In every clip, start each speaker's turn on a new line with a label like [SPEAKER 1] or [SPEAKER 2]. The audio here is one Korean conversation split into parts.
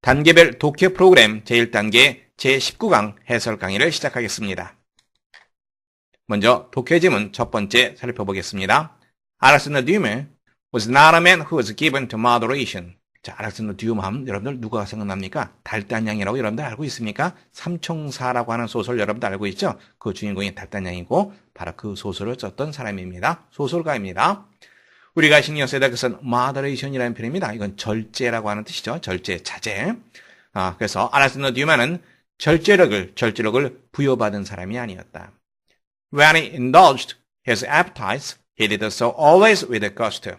[SPEAKER 1] 단계별 독해 프로그램 제1단계 제19강 해설 강의를 시작하겠습니다. 먼저 독해 지문 첫 번째 살펴보겠습니다. 알렉산더 듀마 was not a man who was given to moderation. 자, 알렉산더 듀마 하면 여러분들 누가 생각납니까? 달단양이라고 여러분들 알고 있습니까? 삼총사라고 하는 소설 여러분들 알고 있죠? 그 주인공이 달단양이고 바로 그 소설을 썼던 사람입니다. 소설가입니다. 우리가 신경 써야 될 것은 moderation이라는 표현입니다. 이건 절제라고 하는 뜻이죠. 절제, 자제. 그래서 알렉산더 듀마는 절제력을 부여받은 사람이 아니었다. When he indulged his appetites, he did so always with gusto.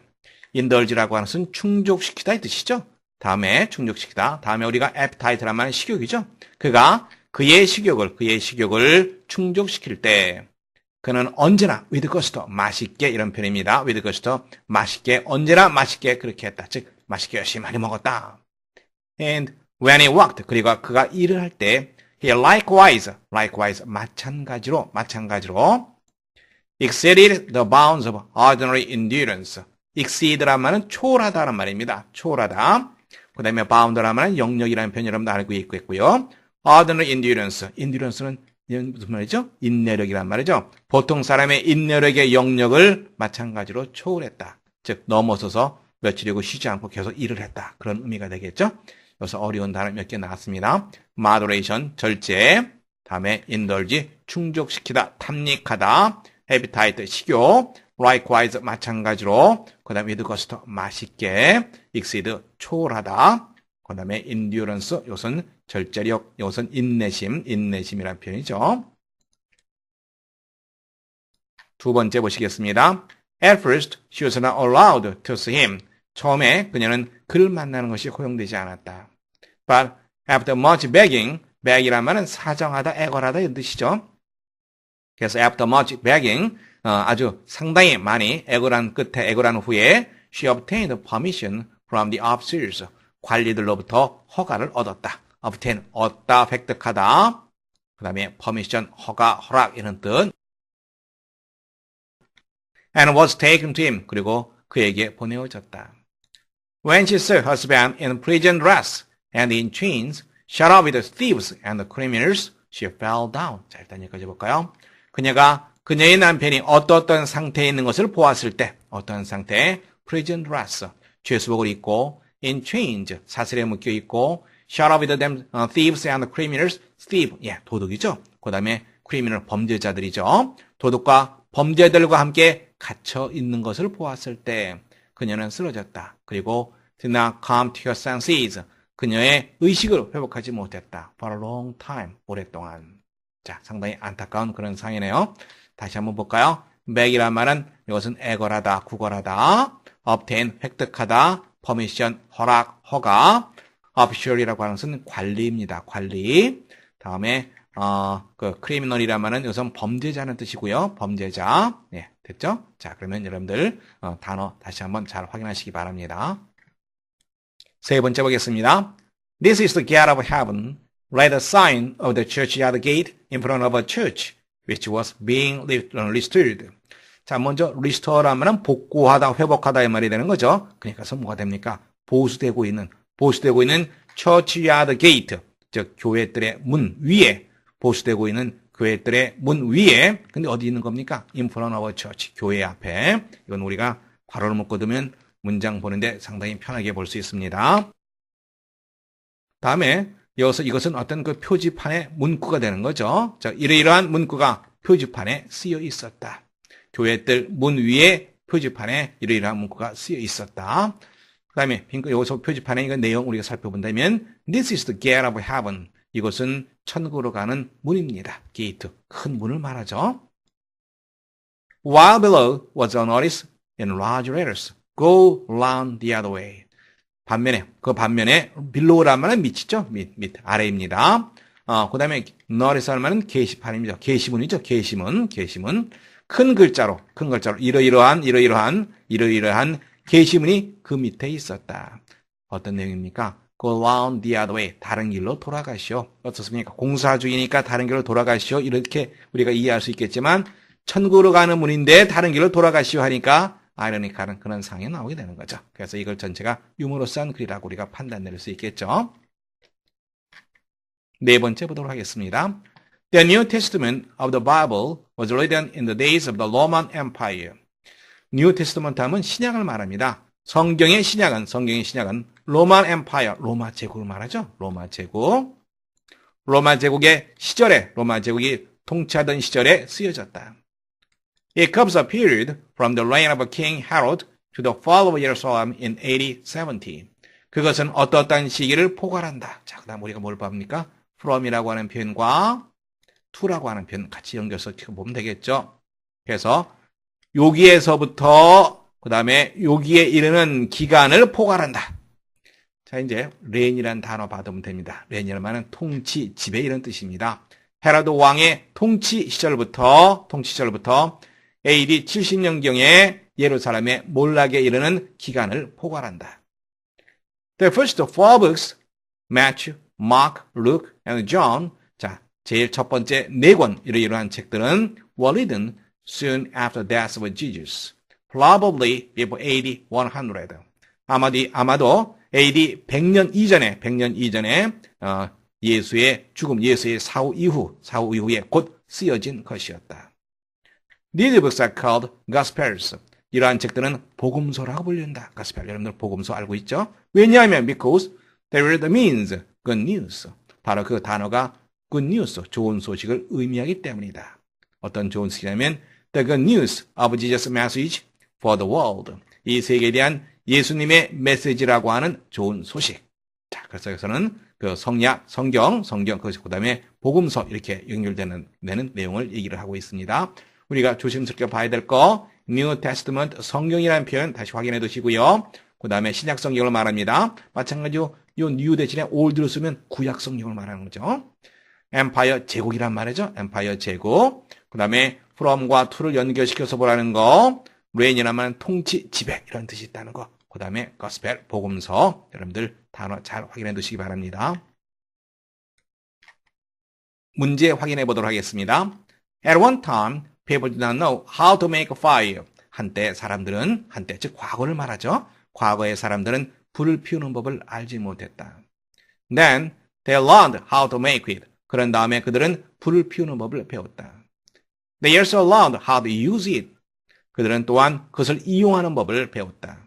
[SPEAKER 1] indulge라고 하는 것은 충족시키다 이 뜻이죠. 다음에 충족시키다. 다음에 우리가 appetite란 말은 식욕이죠. 그가 그의 식욕을 충족시킬 때 그는 언제나 with gusto, 맛있게 이런 표현입니다. with gusto, 맛있게, 언제나 맛있게 그렇게 했다. 즉 맛있게 열심히 많이 먹었다. And when he worked, 그리고 그가 일을 할 때 he likewise, 마찬가지로 exceeded the bounds of ordinary endurance. exceed란 말은 초월하다는 말입니다. 초월하다. 그 다음에 bound라는 말은 영역이라는 표현 여러분도 알고 있고요. ordinary endurance는 무슨 말이죠? 인내력이란 말이죠. 보통 사람의 인내력의 영역을 마찬가지로 초월했다. 즉 넘어서서 며칠이고 쉬지 않고 계속 일을 했다. 그런 의미가 되겠죠. 여기서 어려운 단어 몇 개 나왔습니다. moderation, 절제, 다음에 indulge, 충족시키다, 탐닉하다, appetite, 식욕, likewise, 마찬가지로, 그 다음에 with gusto, 맛있게, exceed, 초월하다, 그 다음에 endurance, 이것은 절제력, 이것은 인내심이라는 표현이죠. 두 번째 보시겠습니다. At first, she was not allowed to see him. 처음에 그녀는 그를 만나는 것이 허용되지 않았다. But after much beg이란 말은 사정하다, 애걸하다 이런 뜻이죠. 그래서 after much begging, 아주 상당히 많이 애걸한 후에 she obtained permission from the officers. 관리들로부터 허가를 얻었다. obtain, 얻다, 획득하다. 그 다음에 permission, 허락 이런 뜻. And was taken to him. 그리고 그에게 보내어졌다. When she saw her husband in prison dress and in chains, shut up with the thieves and the criminals, she fell down. 자, 일단 여기까지 볼까요? 그녀가 그녀의 남편이 어떤 상태에 있는 것을 보았을 때, 어떤 상태? prison dress, 죄수복을 입고, in chains, 사슬에 묶여 있고, shut up with them thieves and criminals, thief, 도둑이죠. 그 다음에 criminal, 범죄자들이죠. 도둑과 범죄들과 함께 갇혀 있는 것을 보았을 때, 그녀는 쓰러졌다. 그리고 did not come to her senses. 그녀의 의식을 회복하지 못했다. for a long time. 오랫동안. 자, 상당히 안타까운 그런 상이네요. 다시 한번 볼까요? beg이란 말은 이것은 애걸하다, 구걸하다. obtain, 획득하다. permission, 허가. official이라고 하는 것은 관리입니다. 관리. 다음에 criminal이란 말은 이것은 범죄자는 뜻이고요. 범죄자. 네, 됐죠? 자, 그러면 여러분들 단어 다시 한번 잘 확인하시기 바랍니다. 세 번째 보겠습니다. This is the gate of heaven. Read a sign of the churchyard gate in front of a church, which was being restored. 자, 먼저 restore란 말은 복구하다, 회복하다 이 말이 되는 거죠. 그러니까 뭐가 됩니까? 보수되고 있는 churchyard gate, 즉 교회들의 문 위에 보수되고 있는 교회들의 문 위에, 근데 어디 있는 겁니까? In front of a church, 교회 앞에. 이건 우리가 괄호를 묶어두면 문장 보는데 상당히 편하게 볼 수 있습니다. 다음에 여기서 이것은 어떤 그 표지판의 문구가 되는 거죠. 자, 이러한 문구가 표지판에 쓰여 있었다. 교회들 문 위에 표지판에 이러한 문구가 쓰여 있었다. 그 다음에 여기서 표지판에 이거 내용 우리가 살펴본다면 This is the gate of heaven. 이것은 천국으로 가는 문입니다. 게이트, 큰 문을 말하죠. While below was a notice in large letters. Go round the other way. 반면에 below란 말은 밑이죠. 밑, 아래입니다. 그 다음에 notice란 말은 게시판입니다. 게시문이죠. 게시문. 큰 글자로 이러이러한 게시문이 그 밑에 있었다. 어떤 내용입니까? Go round the other way. 다른 길로 돌아가시오. 어떻습니까? 공사 중이니까 다른 길로 돌아가시오. 이렇게 우리가 이해할 수 있겠지만 천국으로 가는 문인데 다른 길로 돌아가시오 하니까 아이러니컬한 그런 상이 나오게 되는 거죠. 그래서 이걸 전체가 유머러스한 글이라고 우리가 판단 내릴 수 있겠죠. 네 번째 보도록 하겠습니다. The New Testament of the Bible was written in the days of the Roman Empire. New Testament 하면 신약을 말합니다. 성경의 신약은 로만 엠파이어, 로마 제국을 말하죠. 로마 제국. 로마 제국의 시절에, 로마 제국이 통치하던 시절에 쓰여졌다. It covers a period from the reign of King Herod to the fall of Jerusalem in AD 70. 그것은 어떠한 시기를 포괄한다. 자, 그 다음 우리가 뭘 봅니까? from이라고 하는 표현과 to라고 하는 표현 같이 연결해서 보면 되겠죠. 그래서 여기에서부터 그 다음에 여기에 이르는 기간을 포괄한다. 자, 이제 reign이라는 단어 받으면 됩니다. reign이라는 말은 통치, 지배 이런 뜻입니다. 헤로드 왕의 통치 시절부터 AD 70년경에 예루살렘의 몰락에 이르는 기간을 포괄한다. The first four books, Matthew, Mark, Luke, and John. 자, 제일 첫 번째 네 권 이러한 책들은 were written soon after the death of Jesus, probably before AD 100. 아마도 AD 100년 이전에 예수의 죽음, 예수의 사후 이후에 곧 쓰여진 것이었다. These books are called Gospels. 이러한 책들은 복음서라고 불린다. Gospel. 여러분들 복음서 알고 있죠? 왜냐하면 because they were the means, good news. 바로 그 단어가 good news, 좋은 소식을 의미하기 때문이다. 어떤 좋은 소식이냐면 the good news of Jesus' message for the world. 이 세계에 대한 예수님의 메시지라고 하는 좋은 소식. 자, 그래서 여기서는 그 성경, 그 다음에 복음서 이렇게 연결되는 내용을 얘기를 하고 있습니다. 우리가 조심스럽게 봐야 될 거, New Testament 성경이라는 표현 다시 확인해 두시고요. 그 다음에 신약 성경을 말합니다. 마찬가지로 이 New 대신에 Old를 쓰면 구약 성경을 말하는 거죠. Empire 제국이란 말이죠. Empire 제국. 그 다음에 from과 to를 연결시켜서 보라는 거, reign이란 말은 통치, 지배 이런 뜻이 있다는 거. 그 다음에 gospel, 복음서. 여러분들 단어 잘 확인해 두시기 바랍니다. 문제 확인해 보도록 하겠습니다. At one time, people did not know how to make a fire. 한때, 즉 과거를 말하죠. 과거의 사람들은 불을 피우는 법을 알지 못했다. Then, they learned how to make it. 그런 다음에 그들은 불을 피우는 법을 배웠다. They also learned how to use it. 그들은 또한 그것을 이용하는 법을 배웠다.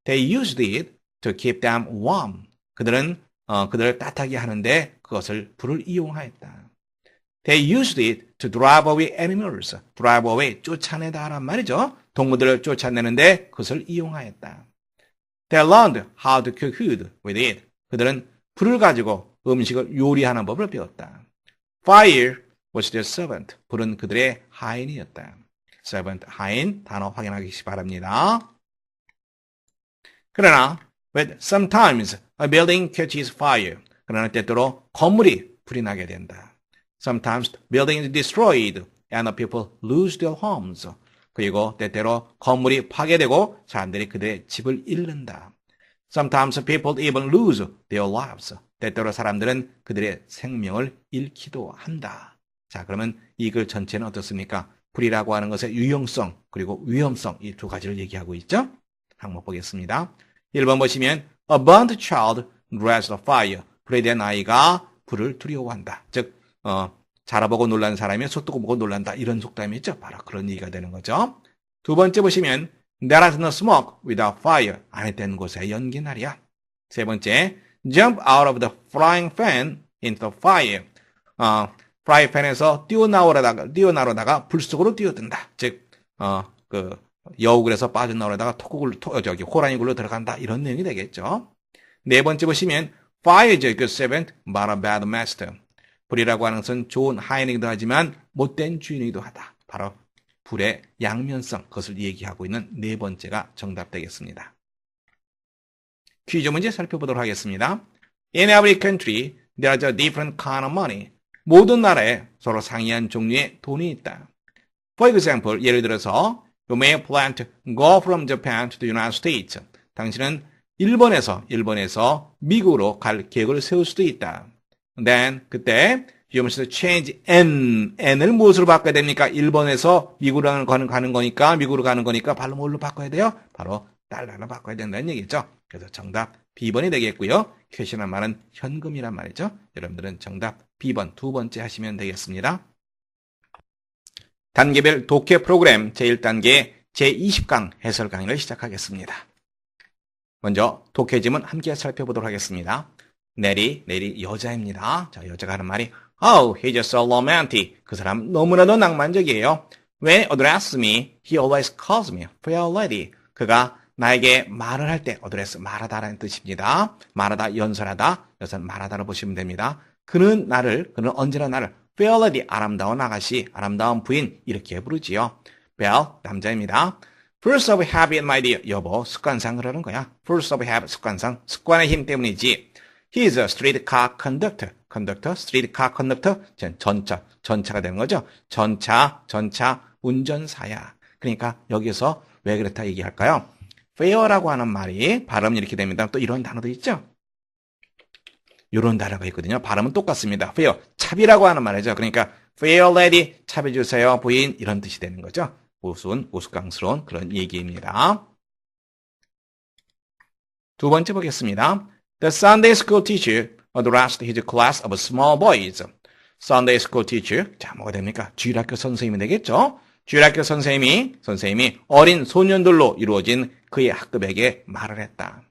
[SPEAKER 1] They used it to keep them warm. 그들은 그들을 따뜻하게 하는데 그것을 불을 이용하였다. They used it to drive away animals. drive away, 쫓아내다란 말이죠. 동물들을 쫓아내는데 그것을 이용하였다. They learned how to cook food with it. 그들은 불을 가지고 음식을 요리하는 법을 배웠다. Fire was their servant. 불은 그들의 하인이었다. servant, 하인, 단어 확인하시기 바랍니다. 그러나, but sometimes a building catches fire. 그러나 때때로 건물이 불이 나게 된다. Sometimes building is destroyed and the people lose their homes. 그리고 때때로 건물이 파괴되고 사람들이 그들의 집을 잃는다. Sometimes people even lose their lives. 때때로 사람들은 그들의 생명을 잃기도 한다. 자, 그러면 이 글 전체는 어떻습니까? 불이라고 하는 것의 유용성 그리고 위험성 이 두 가지를 얘기하고 있죠. 항목 보겠습니다. 1번 보시면 A burnt child dreads the fire. 불에 대한 아이가 불을 두려워한다. 즉 자라보고 놀라는 사람이 소뚜껑 보고 놀란다. 이런 속담이 있죠. 바로 그런 얘기가 되는 거죠. 두 번째 보시면 There is no smoke without fire. 안에 된 곳에 연기 나리야. 세 번째 Jump out of the frying pan into the fire. 프라이팬에서 뛰어나오다가 불 속으로 뛰어든다. 즉, 여우굴에서 빠져나오려다가 호랑이 굴로 들어간다. 이런 내용이 되겠죠. 네 번째 보시면, Fire is a good servant, but a bad master. 불이라고 하는 것은 좋은 하인이기도 하지만 못된 주인이기도 하다. 바로 불의 양면성, 그것을 얘기하고 있는 네 번째가 정답되겠습니다. 퀴즈 문제 살펴보도록 하겠습니다. In every country, there is a different kind of money. 모든 나라에 서로 상이한 종류의 돈이 있다. For example, 예를 들어서 You may plan to go from Japan to the United States. 당신은 일본에서 미국으로 갈 계획을 세울 수도 있다. Then 그때 you must change N을 무엇으로 바꿔야 됩니까? 일본에서 미국으로 가는 거니까 발로 뭘로 바꿔야 돼요? 바로 달러로 바꿔야 된다는 얘기죠. 그래서 정답 B번이 되겠고요. cash란 말은 현금이란 말이죠. 여러분들은 정답 B번 두 번째 하시면 되겠습니다. 단계별 독해 프로그램 제1단계 제20강 해설 강의를 시작하겠습니다. 먼저 독해지문 함께 살펴보도록 하겠습니다. 내리 여자입니다. 자, 여자가 하는 말이 Oh, he's just so romantic. 그 사람 너무나도 낭만적이에요. When address me, he always calls me fair lady. 그가 나에게 말을 할 때 address 말하다라는 뜻입니다. 말하다, 연설하다, 여기서는 말하다로 보시면 됩니다. 그는 언제나 나를 fair lady, 아름다운 아가씨, 아름다운 부인 이렇게 부르지요. Belle, 남자입니다. Force of habit, my dear. 여보, 습관상 그러는 거야. Force of habit, 습관상. 습관의 힘 때문이지. He is a streetcar conductor. streetcar conductor. 전차가 되는 거죠. 전차, 운전사야. 그러니까 여기서 왜 그렇다 얘기할까요? fair라고 하는 말이 발음이 이렇게 됩니다. 또 이런 단어도 있죠? 이런 단어가 있거든요. 발음은 똑같습니다. fair, 차비라고 하는 말이죠. 그러니까 fair lady, 차비 주세요, 부인 이런 뜻이 되는 거죠. 우스꽝스러운 그런 얘기입니다. 두 번째 보겠습니다. The Sunday school teacher addressed his class of small boys. Sunday school teacher, 자 뭐가 됩니까? 주일학교 선생님이 되겠죠? 주일학교 선생님이 어린 소년들로 이루어진 그의 학급에게 말을 했다.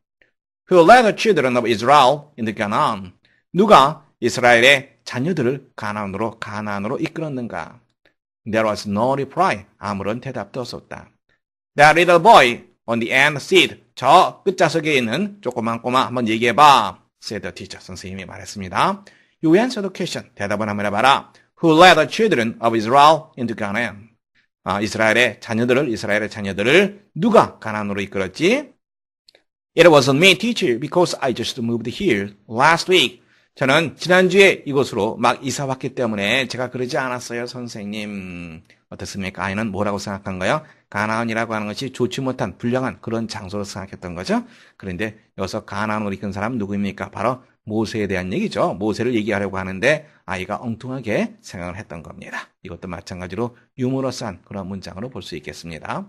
[SPEAKER 1] Who led the children of Israel into Canaan? 누가 이스라엘의 자녀들을 가나안으로 이끌었는가? There was no reply. 아무런 대답도 없었다. That little boy on the end seat. 저 끝좌석에 있는 조그만 꼬마 한번 얘기해봐. said the teacher. 선생님이 말했습니다. You answer the question. 대답을 한번 해봐라. Who led the children of Israel into Canaan? 이스라엘의 자녀들을 누가 가나안으로 이끌었지? It wasn't me, teacher, because I just moved here last week. 저는 지난주에 이곳으로 막 이사 왔기 때문에 제가 그러지 않았어요, 선생님. 어떻습니까? 아이는 뭐라고 생각한가요? 가나안이라고 하는 것이 좋지 못한 불량한 그런 장소로 생각했던 거죠. 그런데 여기서 가나안으로 이끈 사람은 누구입니까? 바로 모세에 대한 얘기죠. 모세를 얘기하려고 하는데 아이가 엉뚱하게 생각을 했던 겁니다. 이것도 마찬가지로 유머러스한 그런 문장으로 볼 수 있겠습니다.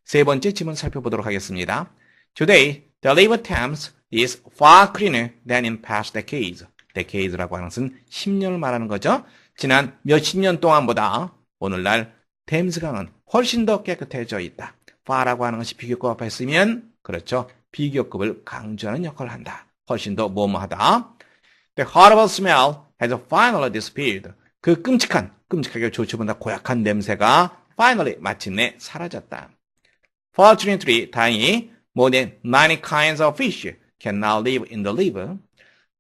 [SPEAKER 1] 세 번째 질문 살펴보도록 하겠습니다. Today, the river Thames is far cleaner than in past decades. decades라고 하는 것은 10년을 말하는 거죠. 지난 몇십 년 동안보다 오늘날 템스강은 훨씬 더 깨끗해져 있다. far라고 하는 것이 비교급 앞에 쓰면 그렇죠. 비교급을 강조하는 역할을 한다. 훨씬 더 뭐뭐하다. The horrible smell has finally disappeared. 그 끔찍하게 좋지 못한 고약한 냄새가 finally 마침내 사라졌다. Fortunately, 다행히 more than 90 kinds of fish can now live in the river.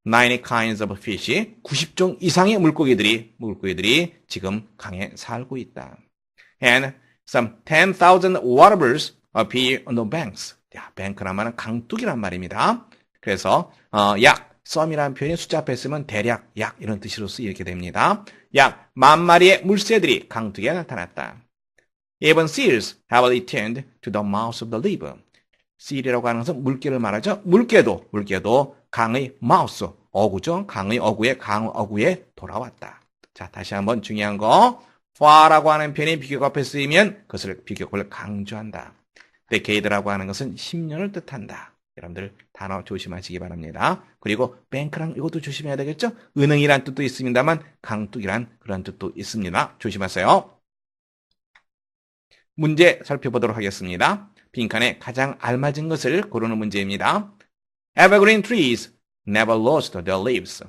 [SPEAKER 1] 90 kinds of fish, 90종 이상의 물고기들이 지금 강에 살고 있다. And some 10,000 waterbirds appear on the banks. 야, 뱅크란 말은 강둑이란 말입니다. 그래서 썸이라는 표현이 숫자 앞에 쓰면 대략, 약 이런 뜻으로 쓰이게 됩니다. 약 10,000마리의 물새들이 강둑에 나타났다. Even seals have returned to the mouth of the river. seal이라고 하는 것은 물개를 말하죠. 물개도 강의 마우스, 어구죠. 강의 어구에 돌아왔다. 자, 다시 한번 중요한 거. far라고 하는 표현이 비교급 앞에 쓰이면 그것을 비교급을 강조한다. decade라고 하는 것은 10년을 뜻한다. 여러분들 단어 조심하시기 바랍니다. 그리고 뱅크랑 이것도 조심해야 되겠죠. 은행이란 뜻도 있습니다만 강둑이란 그런 뜻도 있습니다. 조심하세요. 문제 살펴보도록 하겠습니다. 빈칸에 가장 알맞은 것을 고르는 문제입니다. Evergreen trees never lost their leaves.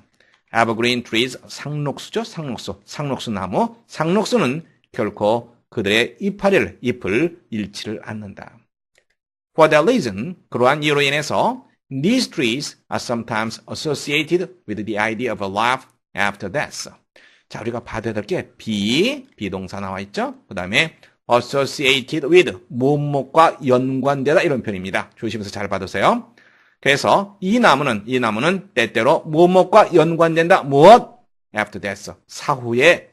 [SPEAKER 1] Evergreen trees, 상록수죠. 상록수 나무. 상록수는 결코 그들의 잎을 잃지를 않는다. For that reason, 그러한 이유로 인해서 these trees are sometimes associated with the idea of a life after death. 자, 우리가 받아야 될 게 비동사 나와 있죠. 그 다음에 associated with, 무엇과 연관되다 이런 표현입니다. 조심해서 잘 받으세요. 그래서 이 나무는 때때로 무엇과 연관된다. 무엇? after death. 사후의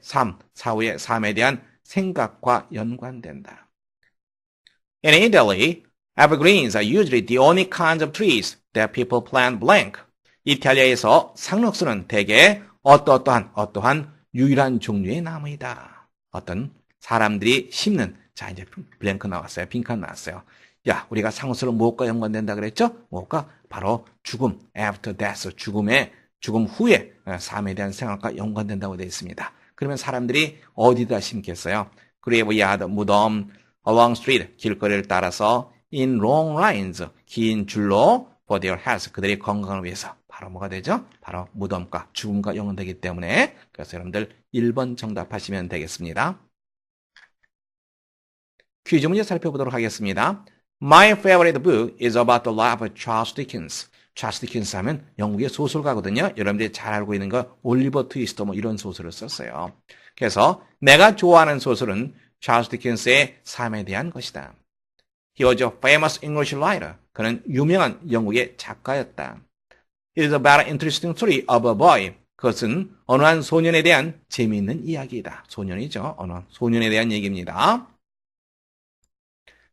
[SPEAKER 1] 삶에 대한 생각과 연관된다. In Italy, evergreens are usually the only kinds of trees that people plant blank. 이탈리아에서 상록수는 대개 어떠한 유일한 종류의 나무이다. 어떤 사람들이 심는, 자, 이제 블랭크 나왔어요. 빈칸 나왔어요. 야, 우리가 상수를 무엇과 연관된다 그랬죠? 무엇과? 바로 죽음, after death, 죽음 후에 삶에 대한 생각과 연관된다고 되어 있습니다. 그러면 사람들이 어디다 심겠어요? 그레이브야드, 무덤, along street, 길거리를 따라서 in long lines, 긴 줄로 for their health, 그들의 건강을 위해서. 바로 뭐가 되죠? 바로 무덤과 죽음과 연관되기 때문에 그래서 여러분들 1번 정답하시면 되겠습니다. 퀴즈 문제 살펴보도록 하겠습니다. My favorite book is about the life of Charles Dickens. 찰스 디킨스 하면 영국의 소설가거든요. 여러분들이 잘 알고 있는 거 올리버 트위스터 뭐 이런 소설을 썼어요. 그래서 내가 좋아하는 소설은 찰스 디킨스의 삶에 대한 것이다. He was a famous English writer. 그는 유명한 영국의 작가였다. It is about an interesting story of a boy. 그것은 어느 한 소년에 대한 재미있는 이야기이다. 소년이죠. 어느 소년에 대한 얘기입니다.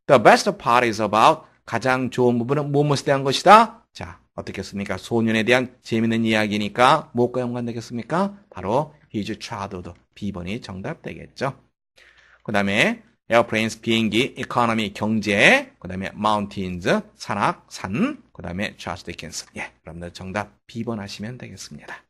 [SPEAKER 1] The best part is about 가장 좋은 부분은 무엇에 대한 것이다? 자, 어떻겠습니까? 소년에 대한 재미있는 이야기니까 무엇과 연관되겠습니까? 바로 his childhood. B번이 정답 되겠죠. 그 다음에 airplanes, 비행기, economy, 경제, 그 다음에 mountains, 산악, 산, 그 다음에 Charles Dickens. 예, 여러분들 정답 B번 하시면 되겠습니다.